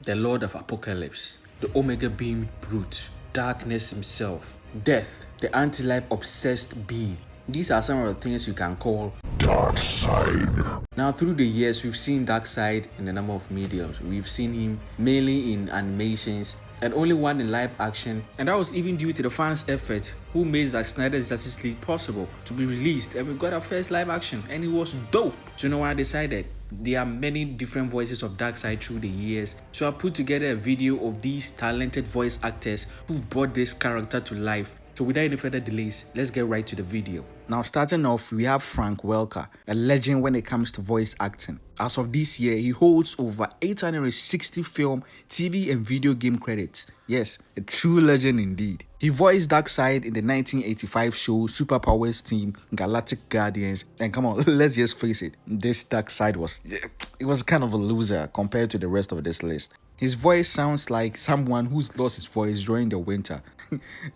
the Lord of Apocalypse, the Omega beam brute, darkness himself, death, the anti-life obsessed being. These are some of the things you can call DARKSEID. Now, through the years, we've seen DARKSEID in a number of mediums. We've seen him mainly in animations and only one in live action, and that was even due to the fans' effort who made Zack Snyder's Justice League possible to be released, and we got our first live action, and it was dope. So you know what I decided? There are many different voices of DARKSEID through the years, so I put together a video of these talented voice actors who brought this character to life. So without any further delays, let's get right to the video. Now, starting off, we have Frank Welker, a legend when it comes to voice acting. As of this year, he holds over 860 film, TV and video game credits. Yes, a true legend indeed. He voiced DARKSEID in the 1985 show Superpowers Team Galactic Guardians, and come on, let's just face it, this DARKSEID was kind of a loser compared to the rest of this list. His voice sounds like someone who's lost his voice during the winter.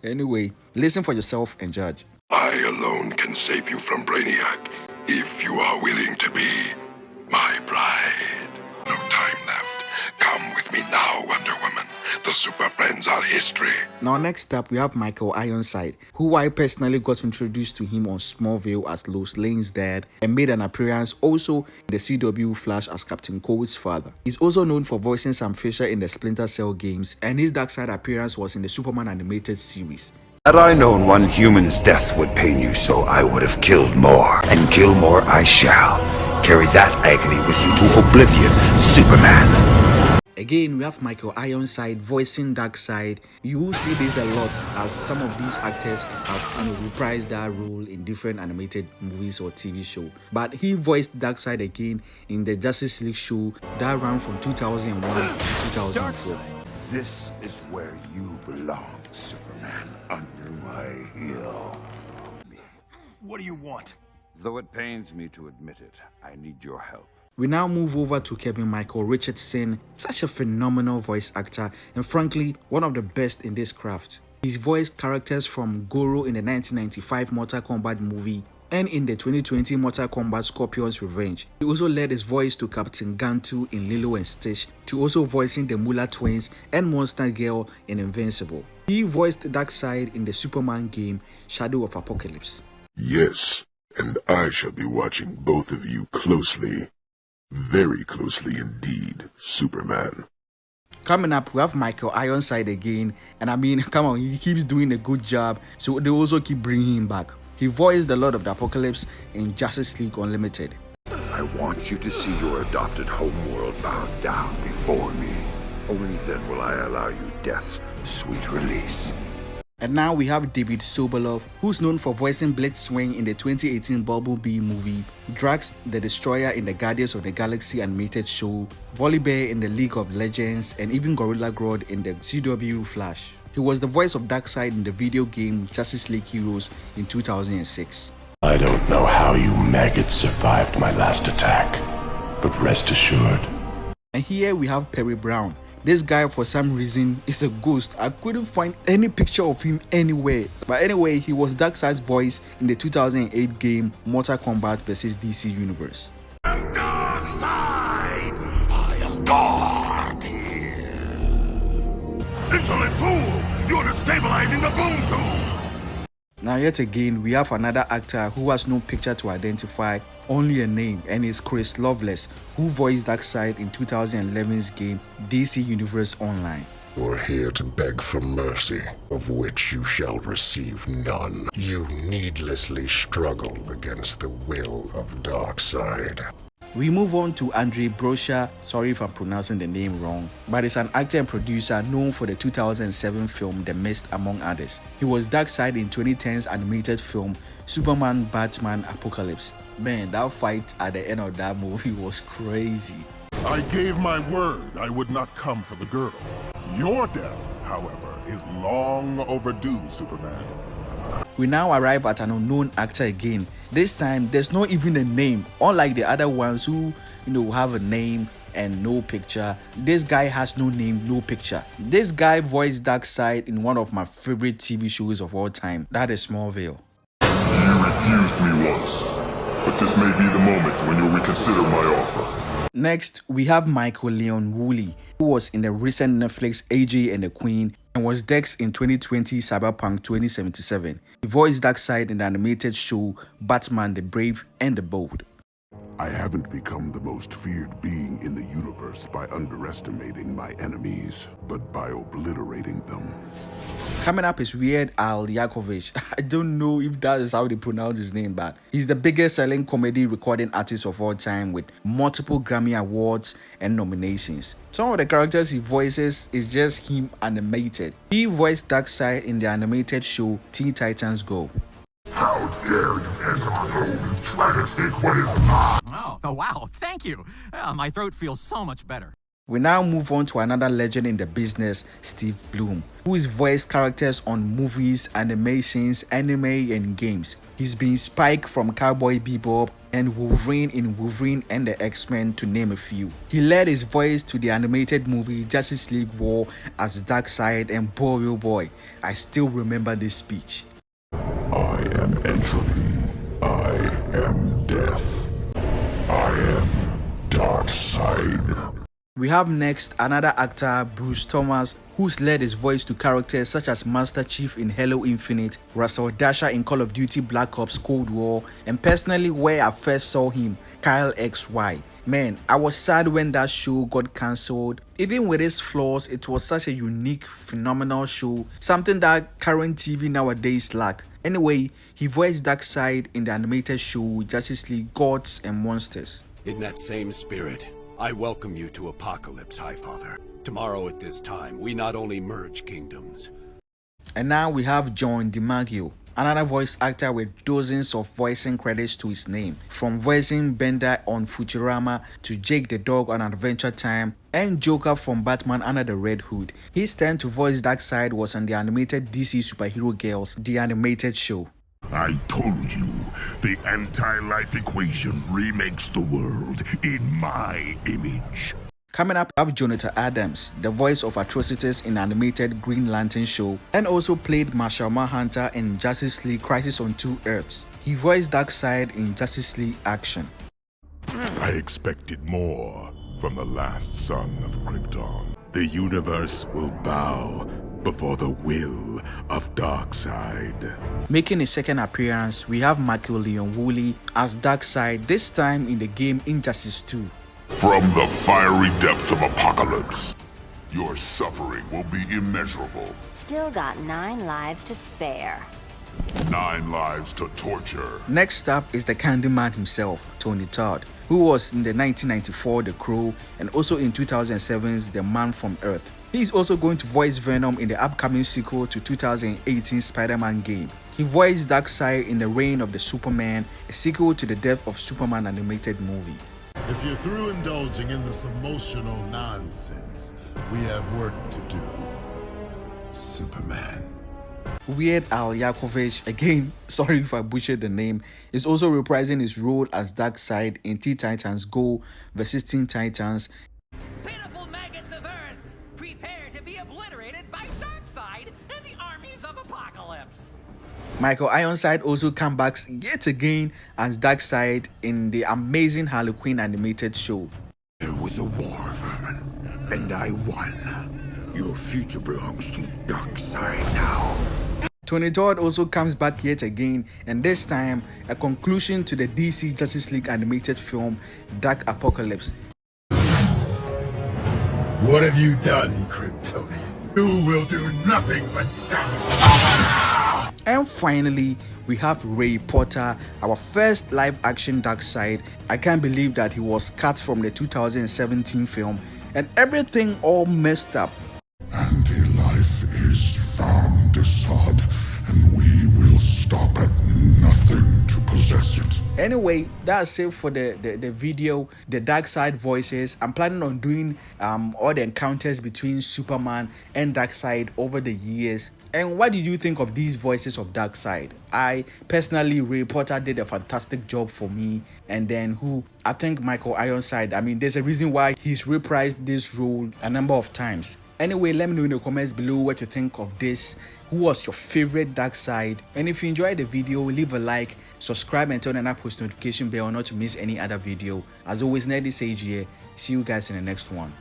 Anyway, listen for yourself and judge. I alone can save you from Brainiac, if you are willing to be my bride. No time left. Come with me now, Wonder Woman. The Super Friends are history. Now, next up, we have Michael Ironside, who I personally got introduced to him on Smallville as Lois Lane's dad and made an appearance also in the CW Flash as Captain Cold's father. He's also known for voicing Sam Fisher in the Splinter Cell games, and his DARKSEID appearance was in the Superman animated series. Had I known one human's death would pain you so, I would have killed more, and kill more I shall. Carry that agony with you to oblivion, Superman. Again, we have Michael Ironside voicing DARKSEID. You will see this a lot as some of these actors have reprised that role in different animated movies or TV show. But he voiced DARKSEID again in the Justice League show that ran from 2001 to 2004. This is where you belong, Superman, under my heel. What do you want? Though it pains me to admit it, I need your help. We now move over to Kevin Michael Richardson, such a phenomenal voice actor and frankly one of the best in this craft. He's voiced characters from Goro in the 1995 Mortal Kombat movie and in the 2020 Mortal Kombat Scorpion's Revenge. He also led his voice to Captain Gantu in Lilo and Stitch, to also voicing the Moolah Twins and Monster Girl in Invincible. He voiced DARKSEID in the Superman game Shadow of Apocalypse. Yes, and I shall be watching both of you closely. Very closely indeed, Superman. Coming up, we have Michael Ironside again, and I mean, come on, he keeps doing a good job, so they also keep bringing him back. He voiced the Lord of the Apocalypse in Justice League Unlimited. I want you to see your adopted homeworld bow down before me. Only then will I allow you death's sweet release. And now we have David Sobolov, who's known for voicing Blitzwing in the 2018 Bumblebee movie, Drax the Destroyer in the Guardians of the Galaxy animated show, Volibear in the League of Legends, and even Gorilla Grodd in the CW Flash. He was the voice of DARKSEID in the video game Justice League Heroes in 2006. I don't know how you maggots survived my last attack, but rest assured. And here we have Perry Brown. This guy, for some reason, is a ghost. I couldn't find any picture of him anywhere. But anyway, he was DARKSEID's voice in the 2008 game Mortal Kombat vs. DC Universe. DARKSEID! I am God here. Insolent fool! You're destabilizing the boom tool! Now yet again, we have another actor who has no picture to identify, only a name, and it's Chris Loveless, who voiced DARKSEID in 2011's game DC Universe Online. You're here to beg for mercy, of which you shall receive none. You needlessly struggle against the will of DARKSEID. We move on to Andre Braugher, sorry if I'm pronouncing the name wrong, but is an actor and producer known for the 2007 film The Mist, among others. He was DARKSEID in 2010's animated film Superman Batman Apocalypse. Man, that fight at the end of that movie was crazy. I gave my word I would not come for the girl. Your death, however, is long overdue, Superman. We now arrive at an unknown actor again. This time, there's not even a name. Unlike the other ones who, have a name and no picture, this guy has no name, no picture. This guy voiced DARKSEID in one of my favorite TV shows of all time. That is Smallville. You refused me once, but this may be the moment when you'll reconsider my offer. Next, we have Michael Leon Woolley, who was in the recent Netflix AJ and the Queen and was Dex in 2020 Cyberpunk 2077. He voiced Darkseid in the animated show Batman the Brave and the Bold. I haven't become the most feared being in the universe by underestimating my enemies, but by obliterating them. Coming up is Weird Al Yankovic. I don't know if that is how they pronounce his name, but he's the biggest selling comedy recording artist of all time with multiple Grammy Awards and nominations. Some of the characters he voices is just him animated. He voiced Darkseid in the animated show Teen Titans Go. How dare you enter my home and try to take what is mine? Oh, wow, thank you. My throat feels so much better. We now move on to another legend in the business, Steve Blum, who has voiced characters on movies, animations, anime, and games. He's been Spike from Cowboy Bebop and Wolverine in Wolverine and the X-Men, to name a few. He led his voice to the animated movie Justice League War as Darkseid, and boy oh boy, I still remember this speech. I am entropy. I am death. I am Darkseid. We have next another actor, Bruce Thomas, who's led his voice to characters such as Master Chief in Halo Infinite, Russell Dasher in Call of Duty Black Ops Cold War, and personally where I first saw him, Kyle XY. Man, I was sad when that show got cancelled. Even with its flaws, it was such a unique, phenomenal show, something that current TV nowadays lack. Anyway, he voiced Darkseid in the animated show Justice League Gods and Monsters. In that same spirit, I welcome you to Apocalypse, Highfather. Tomorrow at this time, we not only merge kingdoms. And now we have John DiMaggio, another voice actor with dozens of voicing credits to his name, from voicing Bender on Futurama to Jake the Dog on Adventure Time and Joker from Batman Under the Red Hood. His turn to voice Darkseid was on the animated DC Superhero Girls, the animated show. I told you, the anti-life equation remakes the world in my image. Coming up, we have Jonathan Adams, the voice of Atrocitus in animated Green Lantern show, and also played Marshall Manhunter in Justice League Crisis on Two Earths. He voiced Darkseid in Justice League Action. I expected more from the last son of Krypton. The universe will bow before the will of Darkseid. Making a second appearance, we have Michael Leon Woolley as Darkseid, this time in the game Injustice 2. From the fiery depths of Apocalypse, your suffering will be immeasurable. Still got 9 lives to spare. 9 lives to torture. Next up is the Candyman himself, Tony Todd, who was in the 1994 The Crow and also in 2007's The Man from Earth. He is also going to voice Venom in the upcoming sequel to 2018 Spider-Man game. He voiced Darkseid in The Reign of the Superman, a sequel to the Death of Superman animated movie. If you're through indulging in this emotional nonsense, we have work to do. Superman. Weird Al Yankovic, again, sorry if I butchered the name, is also reprising his role as Darkseid in Teen Titans Go vs Teen Titans. Pitiful maggots of Earth, prepare to be obliterated by Darkseid and the armies of Apocalypse. Michael Ironside also comes back yet again as Darkseid in the amazing Harley Quinn animated show. There was a war, Vermin, and I won. Your future belongs to Darkseid now. Tony Todd also comes back yet again, and this time a conclusion to the DC Justice League animated film Dark Apocalypse. What have you done, Kryptonian? You will do nothing but die. And finally, we have Ray Porter, our first live-action Darkseid. I can't believe that he was cut from the 2017 film, and everything all messed up. Anti-life is found, Assad, and we will stop at nothing to possess it. Anyway, that's it for the video, the Darkseid voices. I'm planning on doing all the encounters between Superman and Darkseid over the years. And what did you think of these voices of Darkseid? I personally, Ray Porter did a fantastic job for me. And then I think Michael Ironside, I mean, there's a reason why he's reprised this role a number of times. Anyway, let me know in the comments below what you think of this. Who was your favorite DARKSEID? And if you enjoyed the video, leave a like, subscribe and turn on that post notification bell not to miss any other video. As always, Nerdy Sage here. See you guys in the next one.